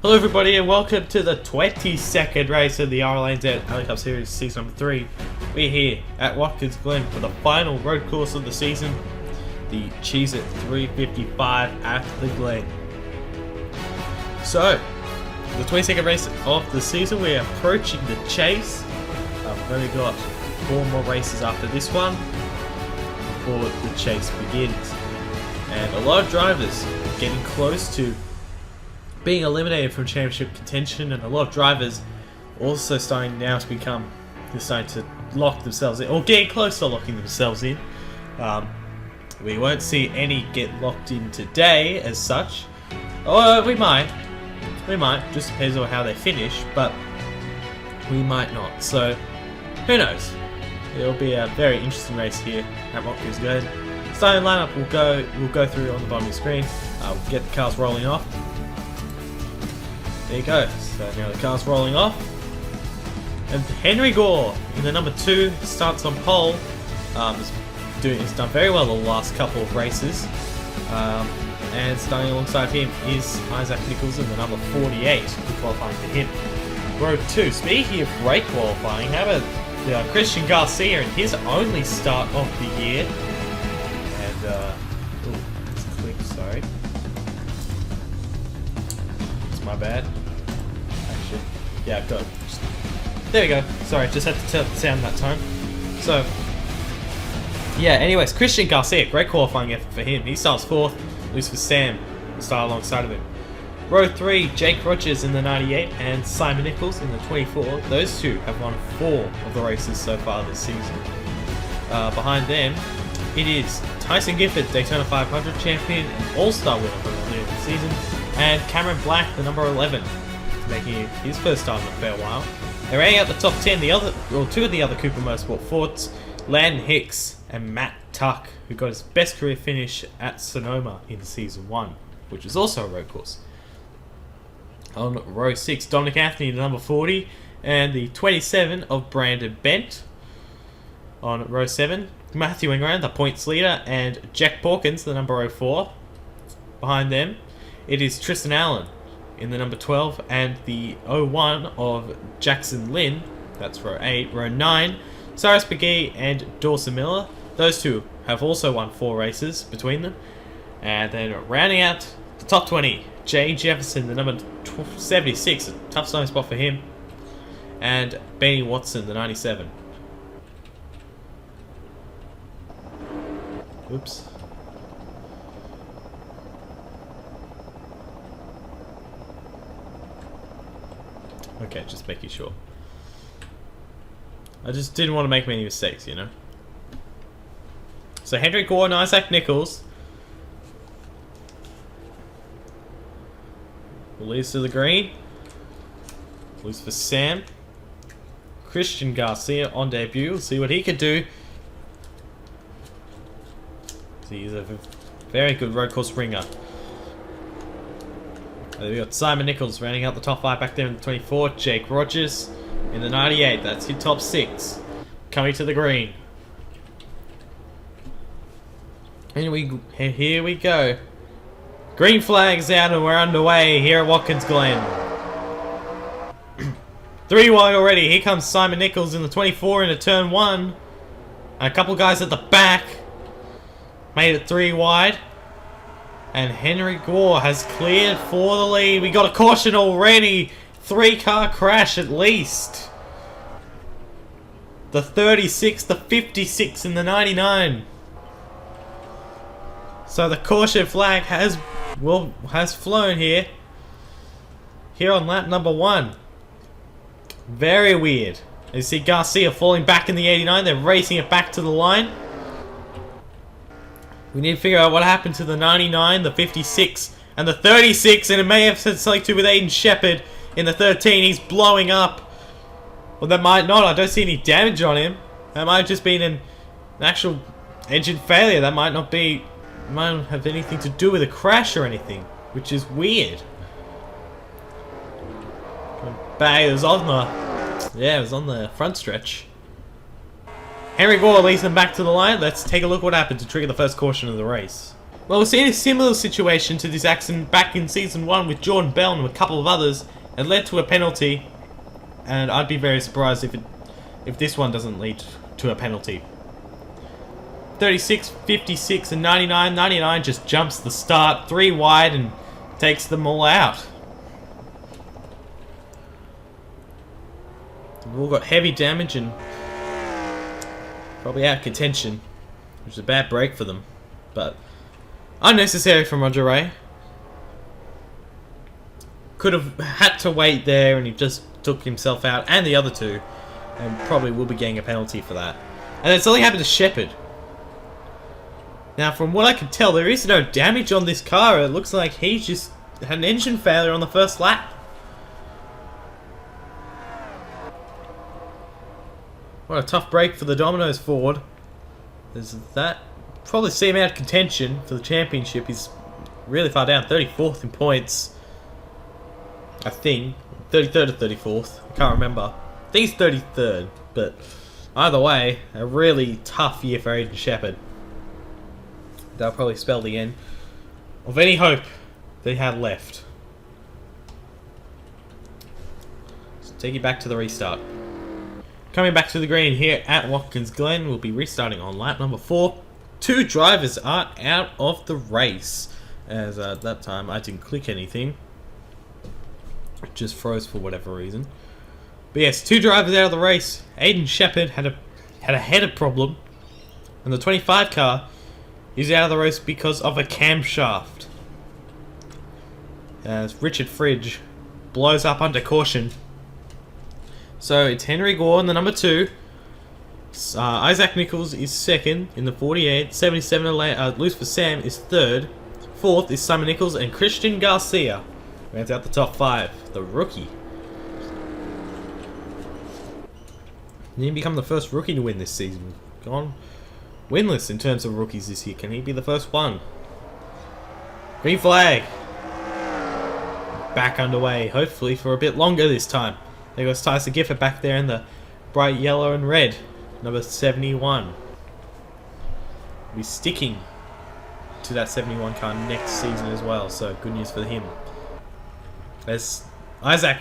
Hello everybody and welcome to the 22nd race of the RLANZ Aldi Cup Series Season number 3. We're here at Watkins Glen for the final road course of the season, the Cheez-It 355 at the Glen. So, the 22nd race of the season, we're approaching the chase. We've only got 4 more races after this one before the chase begins. And a lot of drivers getting close to being eliminated from championship contention, and a lot of drivers also starting to lock themselves in, or getting close to locking themselves in. We won't see any get locked in today as such. Or we might, just depends on how they finish, but we might not. So who knows? It'll be a very interesting race here at Watkins Glen. Starting lineup we'll go through on the bottom of the screen. We'll get the cars rolling off. There you go. So now the car's rolling off. And Henry Gore in the number 2 starts on pole. He's done very well the last couple of races. And starting alongside him is Isaac Nichols in the number 48. Good qualifying for him. Row 2. Speaking of great qualifying, how about Christian Garcia in his only start of the year? And, let's click, sorry. It's my bad. Actually, yeah, I've got it. There we go. Sorry, just had to turn the sound that time. So, yeah, anyways, Christian Garcia, great qualifying effort for him. He starts 4th, loses for Sam, to start alongside of him. Row 3, Jake Rogers in the 98 and Simon Nichols in the 24. Those two have won 4 of the races so far this season. Behind them, it is Tyson Gifford, Daytona 500 champion and All-Star winner from earlier this season, and Cameron Black, the number 11, making it his first time in a fair while. They're rounding out the top 10, two of the other Cooper Motorsport Fords, Landon Hicks and Matt Tuck, who got his best career finish at Sonoma in Season 1, which is also a road course. On row 6, Dominic Anthony, the number 40, and the 27 of Brandon Bent. On row 7, Matthew Ingram, the points leader, and Jack Porkins, the number 04. Behind them, it is Tristan Allen in the number 12, and the 01 of Jackson Lynn, that's row 8. Row 9, Cyrus McGee and Dawson Miller. Those two have also won 4 races between them. And then rounding out the top 20, Jay Jefferson, the number 76, a tough starting spot for him, and Benny Watson, the 97. Oops. Okay, just making sure. I just didn't want to make many mistakes, you know. So Henry Gore and Isaac Nichols leads to the green. Lose for Sam. Christian Garcia on debut. We'll see what he can do. He's a very good road course ringer. We got Simon Nichols rounding out the top 5 back there in the 24. Jake Rogers in the 98. That's your top 6. Coming to the green. And here we go. Green flag's out and we're underway here at Watkins Glen. 3 wide already. Here comes Simon Nichols in the 24 into turn 1. And a couple guys at the back. Made it 3 wide. And Henry Gore has cleared for the lead. We got a caution already. 3-car crash at least. The 36, the 56, and the 99. So the caution flag has flown here. Here on lap number 1. Very weird. You see Garcia falling back in the 89. They're racing it back to the line. We need to figure out what happened to the 99, the 56, and the 36, and it may have something to do with Aiden Shepard in the 13. He's blowing up. Well, that might not. I don't see any damage on him. That might have just been an actual engine failure. That might not have anything to do with a crash or anything, which is weird. But it was on the front stretch. Henry Gore leads them back to the line. Let's take a look what happened to trigger the first caution of the race. Well, we're seeing a similar situation to this accident back in Season 1 with Jordan Bell and a couple of others. It led to a penalty, and I'd be very surprised if this one doesn't lead to a penalty. 36, 56, and 99. 99 just jumps the start 3 wide and takes them all out. We've all got heavy damage and probably out of contention, which is a bad break for them, but unnecessary from Roger Ray. Could have had to wait there, and he just took himself out and the other two, and probably will be getting a penalty for that. And it's only happened to Shepherd. Now, from what I can tell, there is no damage on this car. It looks like he just had an engine failure on the first lap. What a tough break for the Domino's Ford. There's that. Probably see him out of contention for the championship. He's really far down, 34th in points. I think 33rd or 34th. I can't remember. I think he's 33rd, but either way, a really tough year for Aiden Shepherd. That'll probably spell the end of any hope that he had left. So take you back to the restart. Coming back to the green here at Watkins Glen, we'll be restarting on lap number 4. 2 drivers are out of the race, as at that time I didn't click anything. It just froze for whatever reason. But yes, 2 drivers out of the race. Aiden Shepherd had a header problem, and the 25 car is out of the race because of a camshaft. As Richard Fridge blows up under caution. So it's Henry Gore in the number 2. Isaac Nichols is second in the 48. 77 Lucifer Sam is third. Fourth is Simon Nichols, and Christian Garcia rounds out the top 5. The rookie. He didn't become the first rookie to win this season. Gone winless in terms of rookies this year. Can he be the first one? Green flag. Back underway, hopefully for a bit longer this time. There goes Tyson Gifford back there in the bright yellow and red. Number 71. We'll be sticking to that 71 car next season as well, so good news for him. As Isaac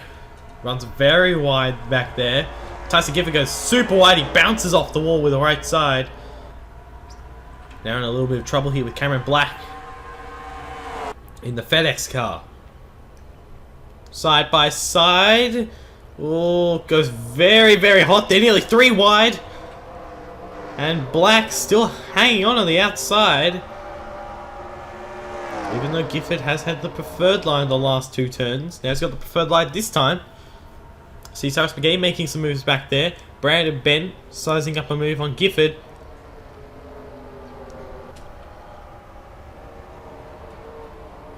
runs very wide back there. Tyson Gifford goes super wide, he bounces off the wall with the right side. Now in a little bit of trouble here with Cameron Black in the FedEx car. Side by side. Oh, goes very, very hot. They're nearly 3 wide. And Black still hanging on the outside. Even though Gifford has had the preferred line the last 2 turns. Now he's got the preferred line this time. See Cyrus McGee making some moves back there. Brandon Bent sizing up a move on Gifford.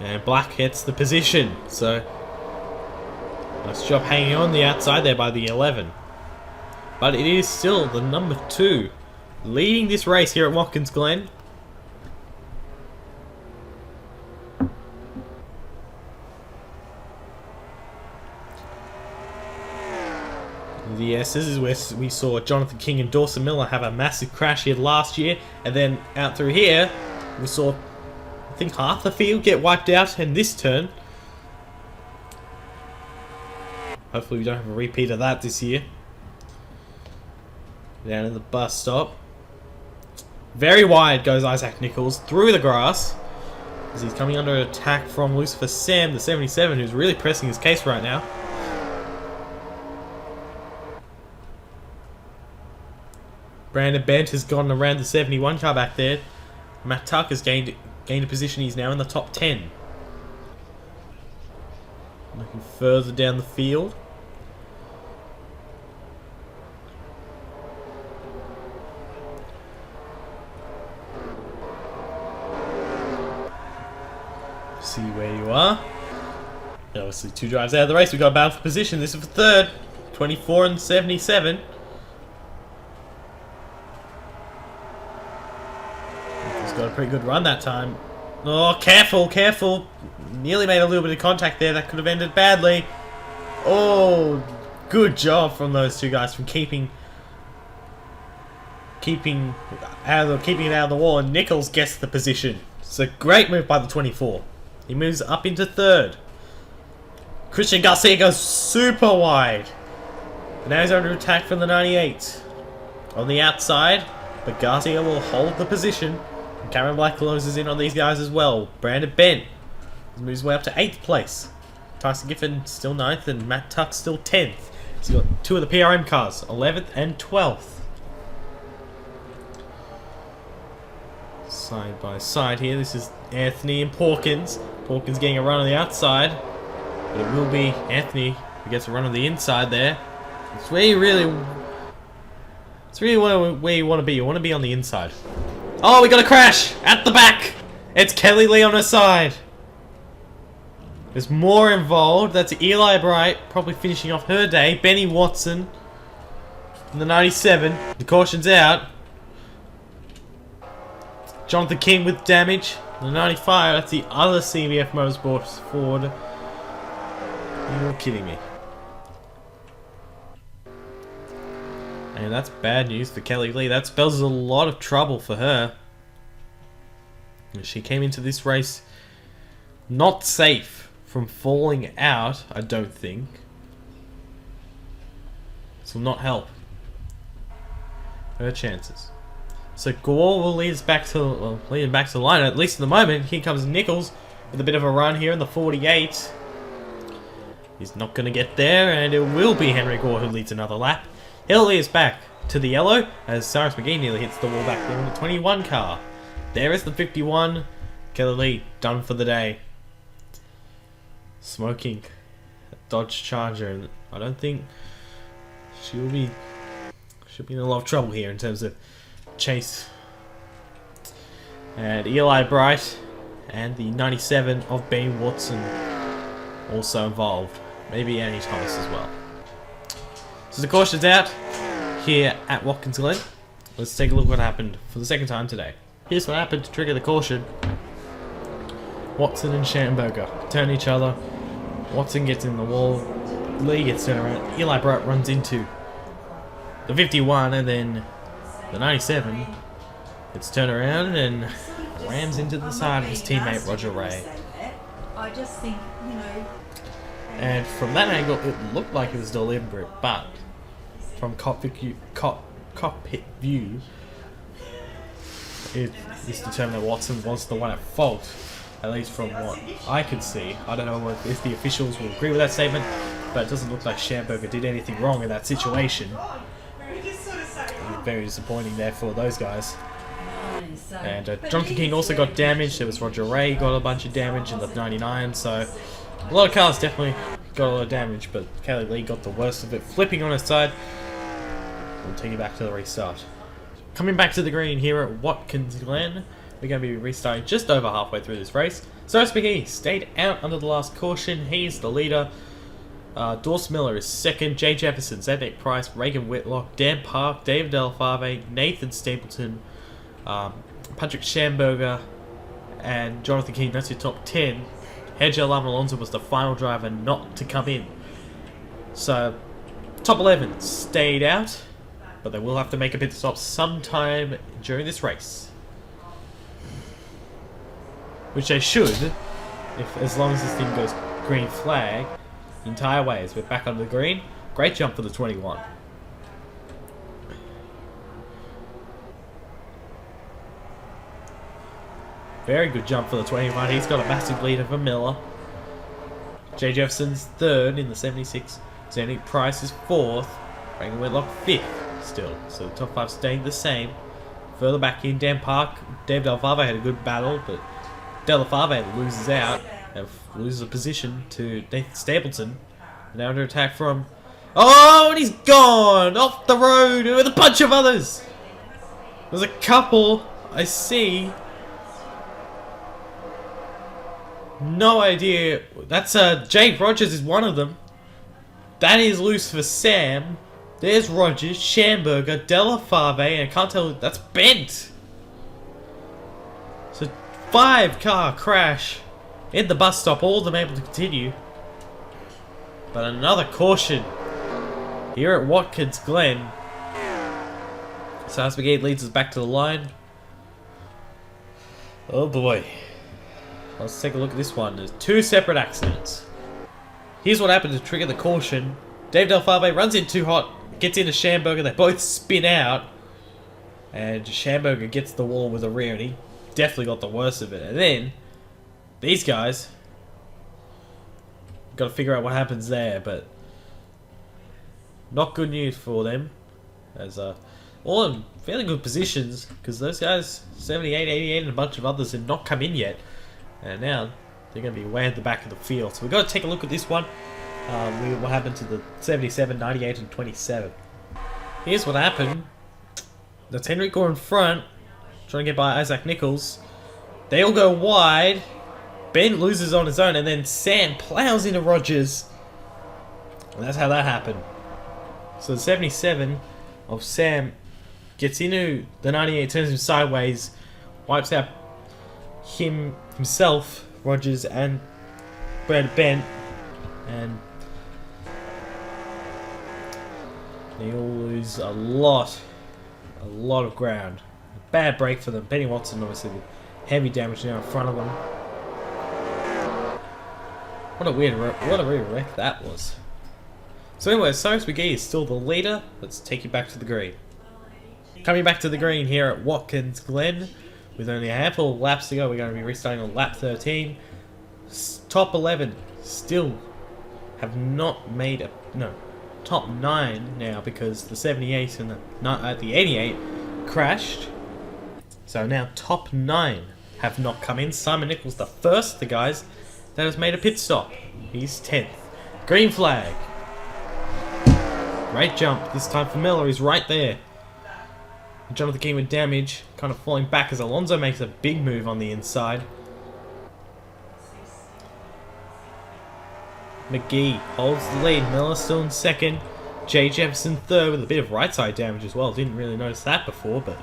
And Black gets the position. So nice job hanging on the outside there by the 11. But it is still the number 2 leading this race here at Watkins Glen. Yes, this is where we saw Jonathan King and Dawson Miller have a massive crash here last year. And then out through here, we saw, I think, half the field get wiped out in this turn. Hopefully we don't have a repeat of that this year. Down in the bus stop. Very wide goes Isaac Nichols through the grass as he's coming under attack from Lucifer Sam, the 77, who's really pressing his case right now. Brandon Bent has gone around the 71 car back there. Matt Tuck has gained a position. He's now in the top 10. Looking further down the field. See where you are. Obviously 2 drives out of the race. We've got a battle for position. This is for third. 24 and 77. He's got a pretty good run that time. Oh, careful, careful. Nearly made a little bit of contact there. That could have ended badly. Oh, good job from those 2 guys from keeping it out of the wall. And Nichols gets the position. It's a great move by the 24. He moves up into third. Christian Garcia goes super wide. And now he's under attack from the 98. On the outside, but Garcia will hold the position. And Cameron Black closes in on these guys as well. Brandon Bent moves his way up to 8th place. Tyson Giffen still 9th and Matt Tuck still 10th. So he's got 2 of the PRM cars, 11th and 12th. Side by side here, this is Anthony and Porkins. Porkins getting a run on the outside, but it will be Anthony who gets a run on the inside there. It's where you really where you want to be. You want to be on the inside. Oh, we got a crash at the back. It's Kelly Lee on her side. There's more involved. That's Eli Bright probably finishing off her day. Benny Watson in the 97. The caution's out. Jonathan King with damage. The 95, that's the other CVF Motorsports Ford. You're kidding me. And that's bad news for Kelly Lee. That spells a lot of trouble for her. She came into this race not safe from falling out, I don't think. This will not help her chances. So Gore will lead us back to the line, at least at the moment. Here comes Nichols with a bit of a run here in the 48. He's not going to get there, and it will be Henry Gore who leads another lap. He'll lead us back to the yellow as Cyrus McGee nearly hits the wall back there in the 21 car. There is the 51. Kelly Lee done for the day. Smoking a Dodge Charger, and I don't think she'll be in a lot of trouble here in terms of chase. And Eli Bright and the 97 of Benny Watson also involved. Maybe Annie Thomas as well. So the caution's out here at Watkins Glen. Let's take a look at what happened for the second time today. Here's what happened to trigger the caution. Watson and Schamberger turn each other. Watson gets in the wall. Lee gets turned around. Eli Bright runs into the 51, and then the 97 gets turned around and rams into the side of his teammate Roger Ray. I just think, you know. And from that angle, it looked like it was deliberate, but from cockpit view, it is determined that Watson was the one at fault. At least from what I could see. I don't know if the officials will agree with that statement, but it doesn't look like Schamberger did anything wrong in that situation. Very disappointing there for those guys. And Jonathan King also got damaged. There was Roger Ray got a bunch of damage in the 99, so a lot of cars definitely got a lot of damage, but Kelly Lee got the worst of it, flipping on her side. We'll take you back to the restart. Coming back to the green here at Watkins Glen. We're going to be restarting just over halfway through this race. Cyrus McGee stayed out under the last caution. He's the leader. Dorse Miller is second. Jay Jefferson, Zedek Price, Reagan Whitlock, Dan Park, David Delafave, Nathan Stapleton, Patrick Schamberger, and Jonathan King. That's your top 10. Hedger Lam Alonso was the final driver not to come in. So, top 11 stayed out, but they will have to make a pit stop sometime during this race. Which they should, as long as this thing goes green flag the entire way. As we're back on the green. Great jump for the 21. Very good jump for the 21. He's got a massive lead over Miller. Jay Jefferson's third in the 76. Zedek Price is fourth. Reagan Whitlock fifth still. So the top 5 staying the same. Further back in, Dan Park, Dave Delfave had a good battle, but Delafave loses out and loses a position to Nathan Stapleton. Now under attack from... Oh, and he's gone! Off the road with a bunch of others! There's a couple I see. No idea. That's Jake Rogers is one of them. That is loose for Sam. There's Rogers, Schamberger, Delafave, and I can't tell... That's Bent! So 5-car crash in the bus stop, all of them able to continue. But another caution here at Watkins Glen. Cyrus McGee leads us back to the line. Oh boy. Let's take a look at this one. There's two separate accidents. Here's what happened to trigger the caution. Dave Delfave runs in too hot, gets into Schamberger, they both spin out, and Schamberger gets the wall with a rear, and he definitely got the worst of it. And then, these guys, got to figure out what happens there, but not good news for them, as all in fairly good positions, because those guys, 78, 88, and a bunch of others had not come in yet, and now they're going to be way at the back of the field. So we've got to take a look at this one. What happened to the 77, 98, and 27. Here's what happened. That's Henrico in front, trying to get by Isaac Nichols. They all go wide. Ben loses on his own, and then Sam plows into Rogers. And that's how that happened. So the 77 of Sam gets into the 98, turns him sideways, wipes out himself, Rogers, and Brad Bent, and they all lose a lot of ground. A bad break for them. Benny Watson obviously with heavy damage now in front of them. What a weird wreck that was. So anyway, Cyrus McGee is still the leader. Let's take you back to the green. Coming back to the green here at Watkins Glen, with only a handful of laps to go, we're going to be restarting on lap 13. Top 11 still have not made top 9 now, because the 78 and the 88 crashed. So now top 9 have not come in. Simon Nichols, the first of the guys that has made a pit stop. He's 10th. Green flag. Great jump. This time for Miller. He's right there. Jonathan King with damage, kind of falling back as Alonso makes a big move on the inside. McGee holds the lead. Miller still in second. Jay Jefferson third with a bit of right side damage as well. Didn't really notice that before, but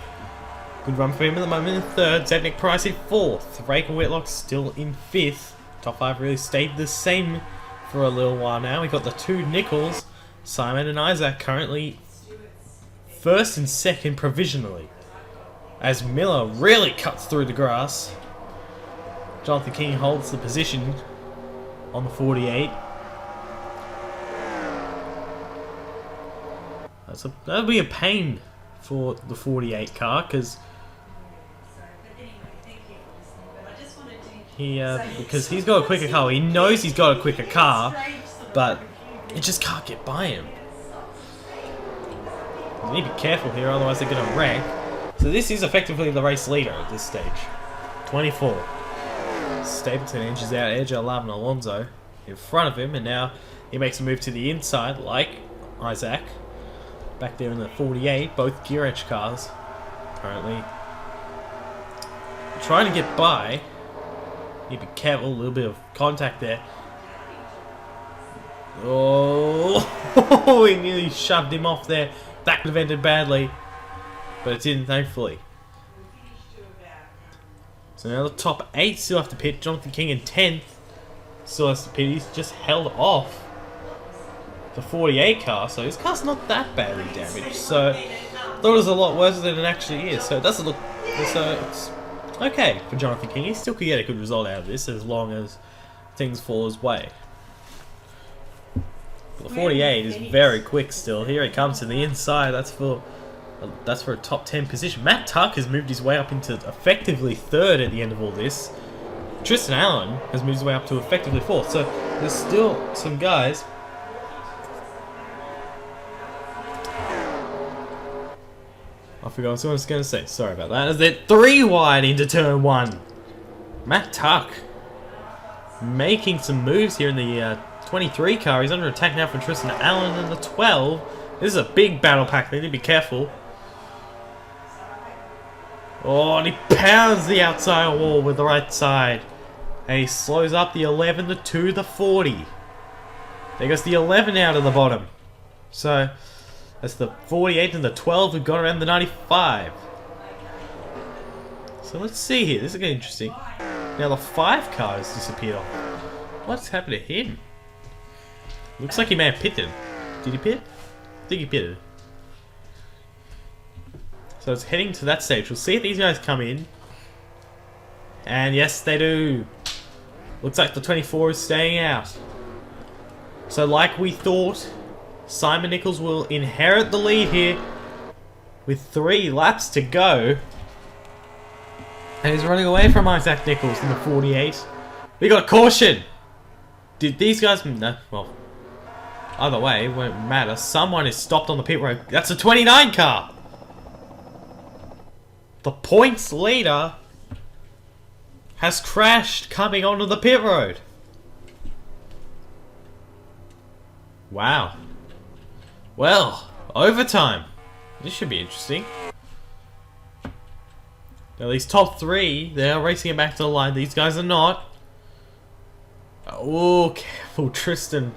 good run for him at the moment in third. Zednik Price in fourth. Rake and Whitlock still in fifth. Top 5 really stayed the same for a little while now. We got the two Nichols, Simon and Isaac, currently first and second provisionally, as Miller really cuts through the grass. Jonathan King holds the position on the 48. That'll be a pain for the 48 car, because because he's got a quicker car. He knows he's got a quicker car, but it just can't get by him. You need to be careful here, otherwise they're going to wreck. So this is effectively the race leader at this stage. 24. Stapleton edges out Edge 11 Alonso in front of him, and now he makes a move to the inside like Isaac. Back there in the 48, both gear edge cars currently trying to get by. Need to be careful, a little bit of contact there. Oh, he nearly shoved him off there. That could have ended badly, but it didn't, thankfully. So now the top 8 still have to pit. Jonathan King in 10th still has to pit. He's just held off the 48 car, so his car's not that badly damaged. So I thought it was a lot worse than it actually is. So it doesn't look. So it's okay for Jonathan King. He still could get a good result out of this as long as things fall his way. The 48 is very quick still. Here he comes to the inside. That's for a top 10 position. Matt Tuck has moved his way up into effectively third at the end of all this. Tristan Allen has moved his way up to effectively fourth. So there's still some guys. I forgot what I was going to say. Sorry about that. As they're 3 wide into turn 1. Matt Tuck making some moves here in the 23 car. He's under attack now from Tristan Allen in the 12. This is a big battle pack. They need to be careful. Oh, and he pounds the outside wall with the right side. And he slows up the 11, the 2, the 40. There goes the 11 out of the bottom. So that's the 48 and the 12 who got around the 95. So let's see here. This is getting interesting. Now the 5 car has disappeared off. What's happened to him? Looks like he may have pitted. Did he pit? I think he pitted. So it's heading to that stage. We'll see if these guys come in. And yes, they do. Looks like the 24 is staying out. So like we thought, Simon Nichols will inherit the lead here with 3 laps to go. And he's running away from Isaac Nichols in the 48. We got a caution! Did these guys... No, well... Either way, it won't matter. Someone is stopped on the pit road. That's a 29 car! The points leader has crashed coming onto the pit road. Wow. Well, overtime. This should be interesting. Now these top 3, they are racing it back to the line. These guys are not. Oh, careful. Tristan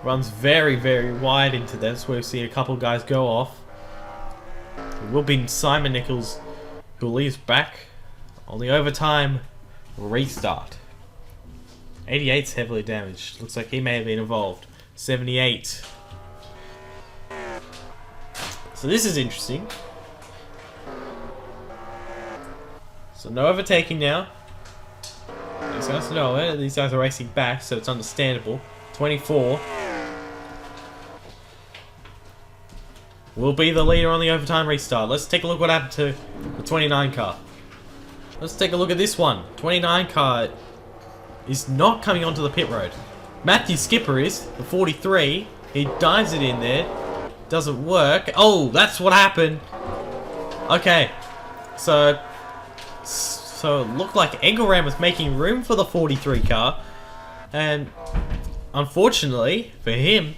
runs very, very wide into this. We've seen a couple guys go off. It will be Simon Nichols who leaves back on the overtime restart. 88's heavily damaged. Looks like he may have been involved. 78. So this is interesting. So no overtaking now. These guys know it. These guys are racing back, so it's understandable. 24 will be the leader on the overtime restart. Let's take a look what happened to the 29 car. Let's take a look at this one. 29 car is not coming onto the pit road. Matthew Skipper is, the 43. He dives it in there. Doesn't work. Oh, that's what happened. Okay. So it looked like Engelram was making room for the 43 car. And unfortunately for him,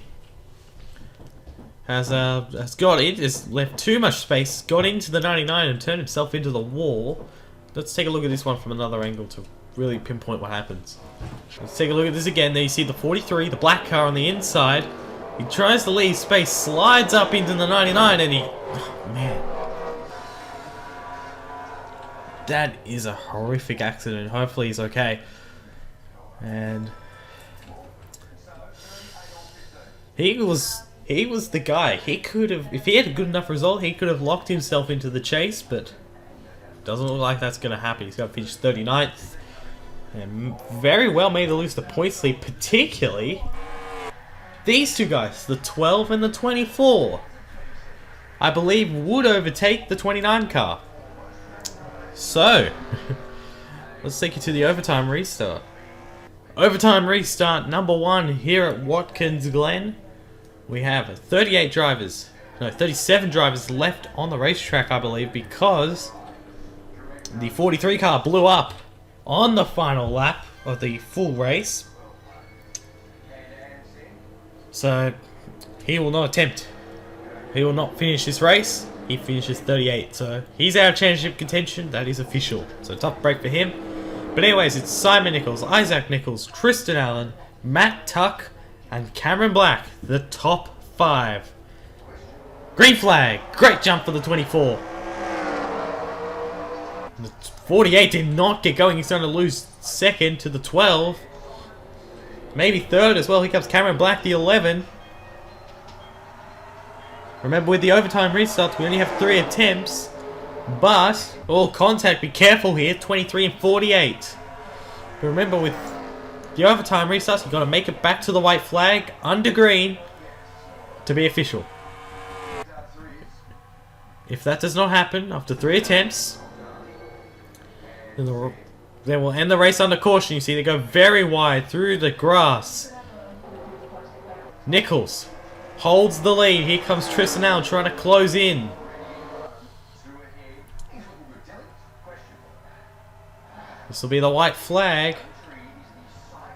has left too much space, got into the 99 and turned himself into the wall. Let's take a look at this one from another angle to really pinpoint what happens. Let's take a look at this again. There you see the 43, the black car on the inside. He tries to leave space, slides up into the 99, and he... Oh, man. That is a horrific accident. Hopefully he's okay. And... He was the guy. He could have... If he had a good enough result, he could have locked himself into the chase, but... Doesn't look like that's going to happen. He's got to finish 39th. And very well may lose the points lead, particularly these two guys, the 12 and the 24. I believe would overtake the 29 car. So, let's take you to the overtime restart. Overtime restart number 1 here at Watkins Glen. We have 37 drivers left on the racetrack, I believe, because the 43 car blew up on the final lap of the full race. So, he will not attempt. He will not finish this race. He finishes 38. So, he's out of championship contention. That is official. So, tough break for him. But anyways, it's Simon Nichols, Isaac Nichols, Tristan Allen, Matt Tuck, and Cameron Black. The top 5. Green flag. Great jump for the 24. The 48 did not get going. He's going to lose second to the 12. Maybe third as well. Here comes Cameron Black, the 11. Remember, with the overtime restarts, we only have 3 attempts. But, all contact, be careful here. 23 and 48. But remember, with the overtime restarts, you've got to make it back to the white flag under green to be official. If that does not happen after 3 attempts, then we'll end the race under caution. You see they go very wide through the grass. Nichols holds the lead. Here comes Tristan Allen trying to close in. This will be the white flag.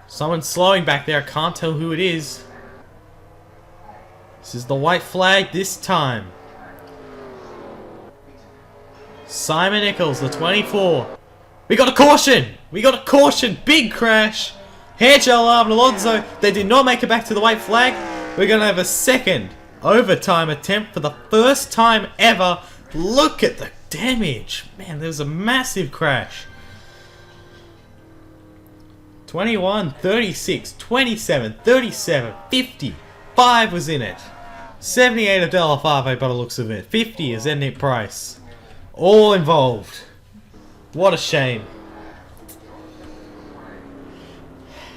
Someone's slowing back there. I can't tell who it is. This is the white flag this time. Simon Nichols, the 24. We got a caution! We got a caution! Big crash! Hairgel arm Alonso. They did not make it back to the white flag. We're going to have a second overtime attempt for the first time ever. Look at the damage. Man, there was a massive crash. 21, 36, 27, 37, 50. 5 was in it. 78 of Della Fave by the looks of it. 50 is Nick Price. All involved. What a shame.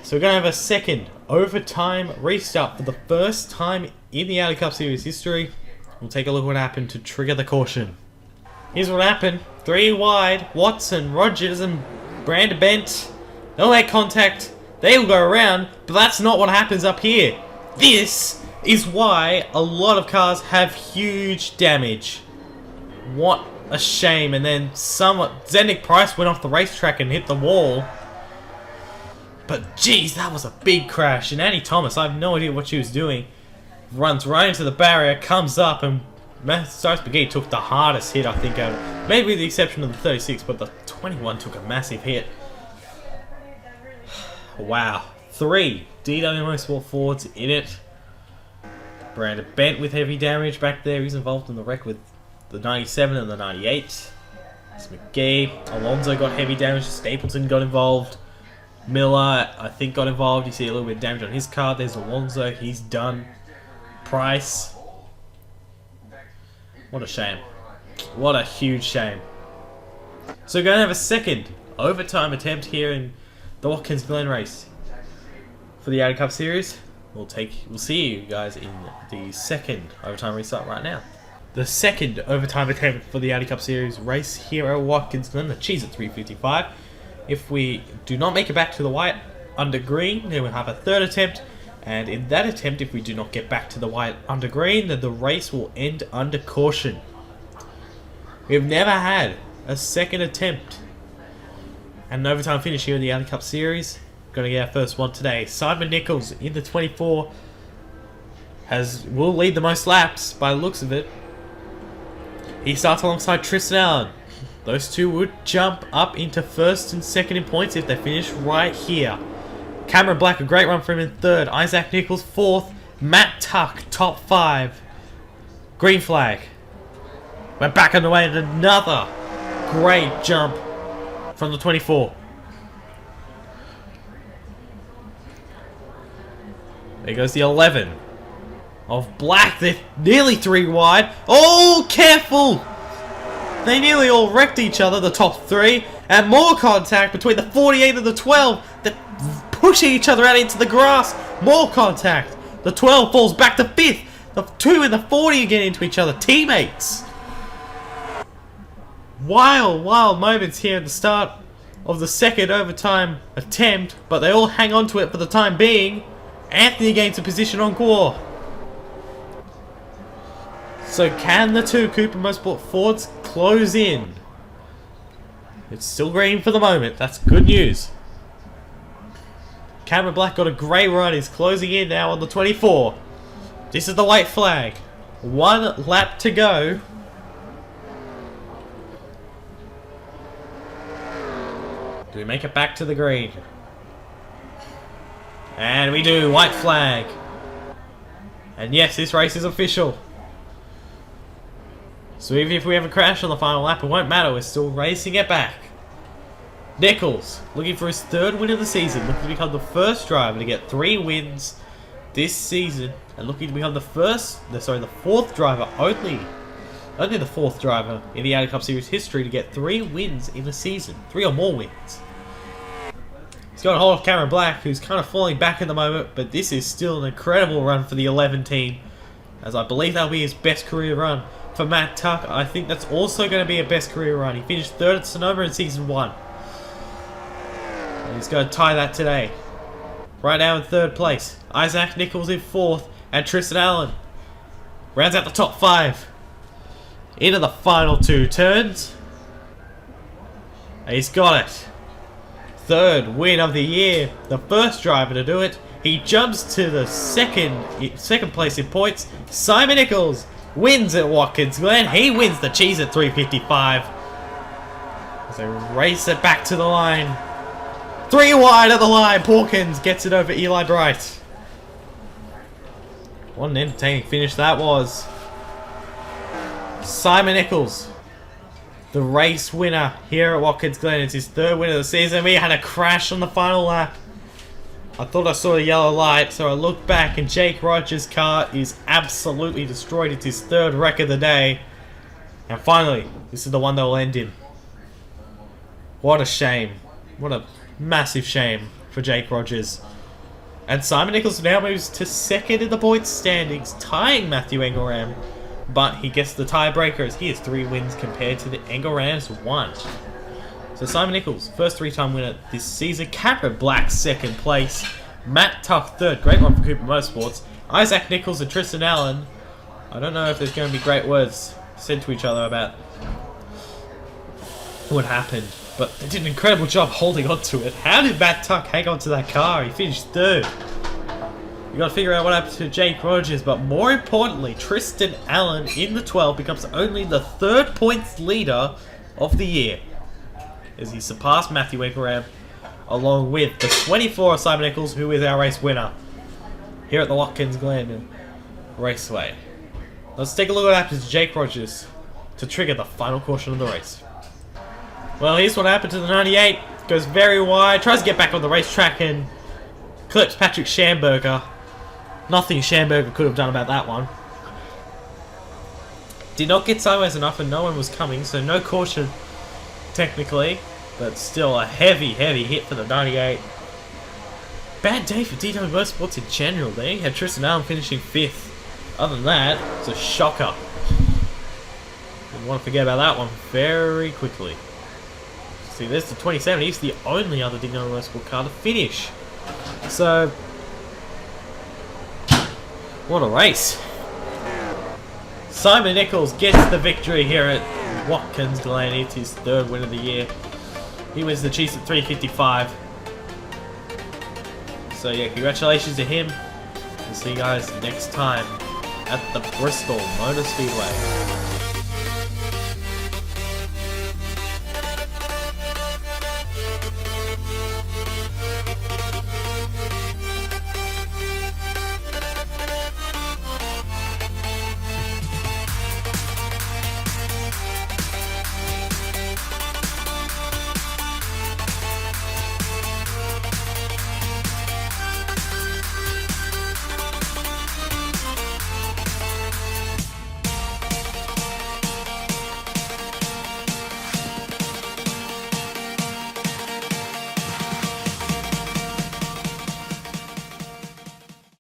So we're going to have a second overtime restart for the first time in the Aldi Cup Series history. We'll take a look at what happened to trigger the caution. Here's what happened. 3 wide. Watson, Rogers and Brandon Bent. No head contact. They will go around, but that's not what happens up here. This is why a lot of cars have huge damage. What a shame. And then Zendik Price went off the racetrack and hit the wall. But geez, that was a big crash. And Annie Thomas, I have no idea what she was doing, runs right into the barrier, comes up, and Cyrus McGee took the hardest hit, I think, out. Maybe with the exception of the 36, but the 21 took a massive hit. Wow. 3 DW Motorsport Fords in it. Brandon Bent with heavy damage back there. He's involved in the wreck with the 97 and the 98. It's McGee. Alonso got heavy damage. Stapleton got involved. Miller, I think, got involved. You see a little bit of damage on his car. There's Alonso. He's done. Price. What a shame. What a huge shame. So we're going to have a second overtime attempt here in the Watkins Glen race for the Aldi Cup Series. We'll see you guys in the second overtime restart right now. The second overtime attempt for the Aldi Cup Series race here at Watkins Glen, the Cheez-It 355. If we do not make it back to the white under green, then we'll have a third attempt. And in that attempt, if we do not get back to the white under green, then the race will end under caution. We've never had a second attempt and an overtime finish here in the Aldi Cup Series. Going to get our first one today. Simon Nichols in the 24 will lead the most laps by the looks of it. He starts alongside Tristan Allen. Those two would jump up into first and second in points if they finish right here. Cameron Black, a great run for him in third. Isaac Nichols fourth. Matt Tuck, top 5. Green flag. We're back on the way, and another great jump from the 24. There goes the 11 of Black. They're nearly 3 wide. Oh, careful! They nearly all wrecked each other, the top 3. And more contact between the 48 and the 12. They're pushing each other out into the grass. More contact. The 12 falls back to 5th. The 2 and the 40 get into each other. Teammates. Wild moments here at the start of the second overtime attempt. But they all hang on to it for the time being. Anthony gains a position on Gore. So can the 2 Cooper Motorsport Fords close in? It's still green for the moment. That's good news. Cameron Black got a great run. He's closing in now on the 24. This is the white flag. 1 lap to go. Do we make it back to the green? And we do. White flag. And yes, this race is official. So even if we have a crash on the final lap, it won't matter. We're still racing it back. Nichols, looking for his 3rd win of the season. Looking to become the first driver to get 3 wins this season. And looking to become the 4th driver, only the 4th driver in the Aldi Cup Series history to get 3 wins in a season. 3 or more wins. He's got a hold of Cameron Black, who's kind of falling back at the moment. But this is still an incredible run for the 11 team, as I believe that'll be his best career run. For Matt Tuck, I think that's also going to be a best career run. He finished 3rd at Sonoma in Season 1. And he's going to tie that today. Right now in 3rd place. Isaac Nichols in 4th. And Tristan Allen rounds out the top 5. Into the final 2 turns. And he's got it. 3rd win of the year. The first driver to do it. He jumps to the second place in points. Simon Nichols wins at Watkins Glen. He wins the Cheez-It 355. As they race it back to the line. 3 wide at the line. Porkins gets it over Eli Bright. What an entertaining finish that was. Simon Nichols, the race winner here at Watkins Glen. It's his 3rd win of the season. We had a crash on the final lap. I thought I saw a yellow light, so I looked back and Jake Rogers' car is absolutely destroyed. It's his 3rd wreck of the day. And finally, this is the one that will end him. What a shame. What a massive shame for Jake Rogers. And Simon Nichols now moves to second in the points standings, tying Matthew Engelram. But he gets the tiebreaker as he has 3 wins compared to the Engelram's 1. So Simon Nichols, first 3-time winner this season. Cameron Black, second place. Matt Tuck, third. Great one for Cooper Motorsports. Isaac Nichols and Tristan Allen. I don't know if there's going to be great words said to each other about what happened, but they did an incredible job holding on to it. How did Matt Tuck hang on to that car? He finished third. You got to figure out what happened to Jake Rogers, but more importantly, Tristan Allen in the 12 becomes only the 3rd points leader of the year, as he surpassed Matthew Engelram, along with the 24 of Simon Nichols, who is our race winner here at the Watkins Glen Raceway. Let's take a look at what happens to Jake Rogers to trigger the final caution of the race. Well, here's what happened to the 98. Goes very wide, tries to get back on the racetrack and clips Patrick Schamberger. Nothing Schamberger could have done about that one. Did not get sideways enough and no one was coming, so no caution technically, but still a heavy hit for the 98. Bad day for DW Motorsports in general. They had Tristan Allen finishing 5th. Other than that, it's a shocker. Didn't want to forget about that one very quickly. See, there's the 27. He's the only other DW Motorsport car to finish. So, what a race. Simon Nichols gets the victory here at Watkins Glen. It's his 3rd win of the year. He wins the Cheez-It 355. So yeah, congratulations to him. We'll see you guys next time at the Bristol Motor Speedway.